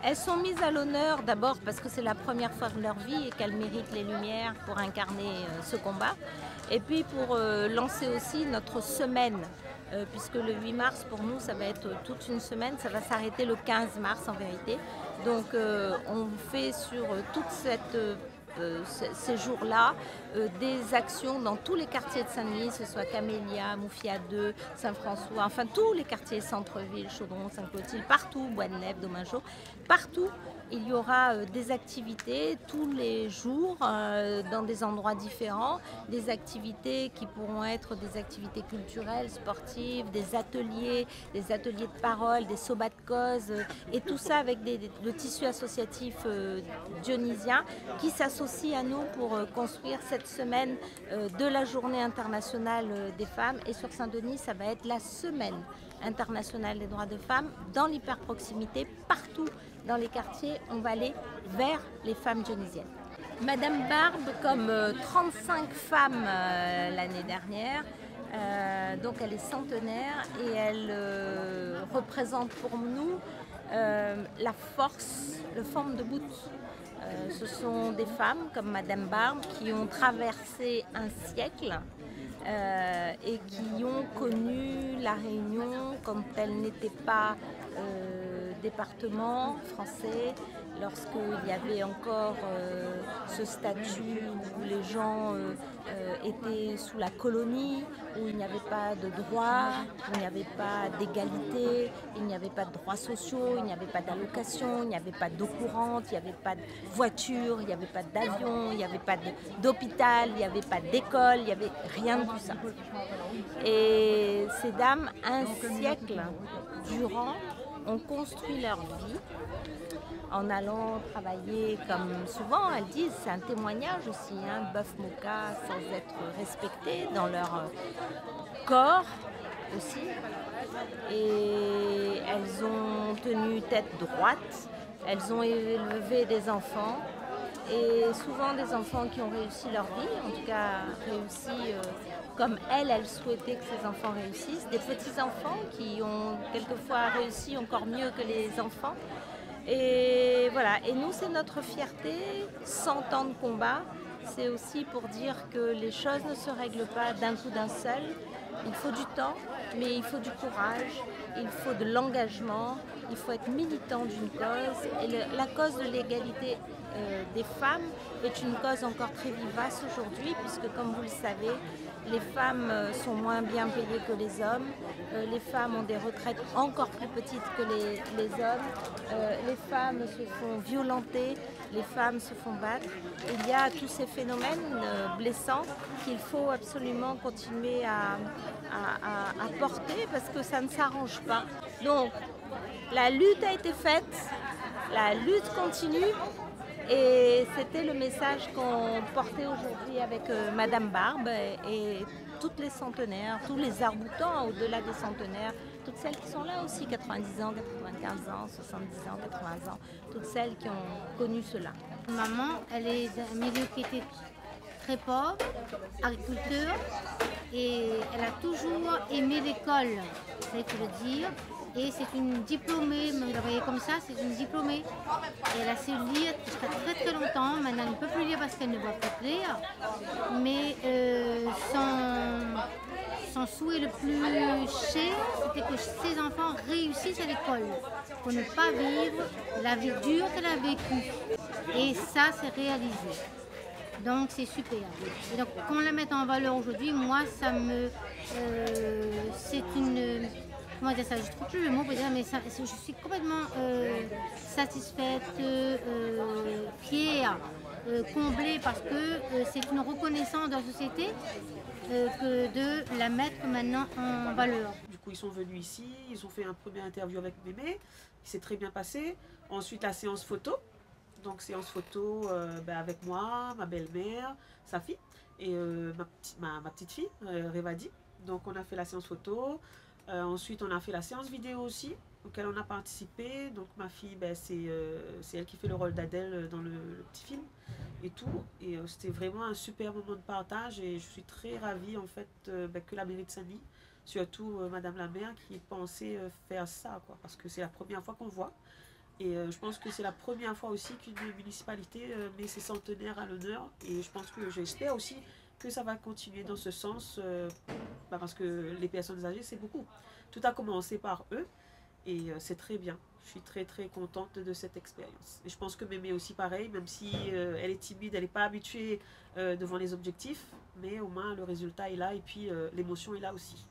Elles sont mises à l'honneur d'abord parce que c'est la première fois de leur vie et qu'elles méritent les lumières pour incarner ce combat. Et puis pour lancer aussi notre semaine, puisque le 8 mars pour nous ça va être toute une semaine, ça va s'arrêter le 15 mars en vérité. Donc on fait sur toute ces jours-là des actions dans tous les quartiers de Saint-Denis, que ce soit Camélia, Moufia 2, Saint-François, enfin tous les quartiers centre-ville, Chaudron, Saint-Clotilde, partout, Bois-de-Nève, Domingeau, partout. Il y aura des activités tous les jours dans des endroits différents, des activités qui pourront être des activités culturelles, sportives, des ateliers de parole, des sobas de cause et tout ça avec le tissu associatif dionysien qui s'associe à nous pour construire cette semaine de la journée internationale des femmes. Et sur Saint-Denis, ça va être la semaine internationale des droits de femmes dans l'hyperproximité, partout dans les quartiers, on va aller vers les femmes dionysiennes. Madame Barbe, comme 35 femmes l'année dernière, donc elle est centenaire et elle représente pour nous la force, le forme de bout. Ce sont des femmes comme Madame Barbe qui ont traversé un siècle et qui ont connu la Réunion quand elle n'était pas département français, lorsqu'il y avait encore ce statut où les gens étaient sous la colonie, où il n'y avait pas de droits, où il n'y avait pas d'égalité, il n'y avait pas de droits sociaux, il n'y avait pas d'allocation, il n'y avait pas d'eau courante, il n'y avait pas de voiture, il n'y avait pas d'avion, il n'y avait pas d'hôpital, il n'y avait pas d'école, il n'y avait rien de tout ça. Et ces dames, un siècle durant, ont construit leur vie en allant travailler comme souvent elles disent, c'est un témoignage aussi, hein, bœuf moka sans être respectés dans leur corps aussi. Et elles ont tenu tête droite, elles ont élevé des enfants et souvent des enfants qui ont réussi leur vie, en tout cas réussi comme elles souhaitaient que ces enfants réussissent, des petits-enfants qui ont quelquefois réussi encore mieux que les enfants. Et voilà, et nous c'est notre fierté, 100 ans de combat, c'est aussi pour dire que les choses ne se règlent pas d'un coup d'un seul. Il faut du temps, mais il faut du courage, il faut de l'engagement, il faut être militant d'une cause. Et la cause de l'égalité des femmes est une cause encore très vivace aujourd'hui, puisque comme vous le savez, les femmes sont moins bien payées que les hommes, les femmes ont des retraites encore plus petites que les hommes, les femmes se font violenter, les femmes se font battre. Il y a tous ces phénomènes blessants qu'il faut absolument continuer à porter parce que ça ne s'arrange pas. Donc la lutte a été faite, la lutte continue. Et c'était le message qu'on portait aujourd'hui avec Madame Barbe et toutes les centenaires, tous les arboutants au-delà des centenaires, toutes celles qui sont là aussi, 90 ans, 95 ans, 70 ans, 80 ans, toutes celles qui ont connu cela. Maman, elle est d'un milieu qui était très pauvre, agriculteur, et elle a toujours aimé l'école, ça il faut le dire. Et c'est une diplômée, vous la voyez comme ça, c'est une diplômée. Et elle a su lire jusqu'à très très longtemps. Maintenant, elle ne peut plus lire parce qu'elle ne voit plus lire. Mais son souhait le plus cher, c'était que ses enfants réussissent à l'école pour ne pas vivre la vie dure qu'elle a vécue. Et ça, c'est réalisé. Donc c'est super. Et donc qu'on la mette en valeur aujourd'hui, moi, ça me... c'est une... Comment dire ça? Je trouve plus le mot pour dire, mais ça, je suis complètement satisfaite, fière, comblée parce que c'est une reconnaissance de la société que de la mettre maintenant en valeur. Du coup, ils sont venus ici, ils ont fait un premier interview avec Mémé, qui s'est très bien passé. Ensuite, la séance photo. Donc, séance photo avec moi, ma belle-mère, sa fille et ma petite fille, Révadi. Donc, on a fait la séance photo. Ensuite, on a fait la séance vidéo aussi, auquel on a participé. Donc, ma fille, c'est elle qui fait le rôle d'Adèle dans le petit film et tout. Et c'était vraiment un super moment de partage. Et je suis très ravie, en fait, que la mairie de Saint-Denis, surtout Madame la maire, qui pensait faire ça, quoi. Parce que c'est la première fois qu'on voit. Et je pense que c'est la première fois aussi qu'une municipalité met ses centenaires à l'honneur. Et je pense que j'espère aussi que ça va continuer dans ce sens, parce que les personnes âgées, c'est beaucoup. Tout a commencé par eux et c'est très bien. Je suis très très contente de cette expérience. Et je pense que Mémé aussi pareil, même si elle est timide, elle n'est pas habituée devant les objectifs, mais au moins le résultat est là et puis l'émotion est là aussi.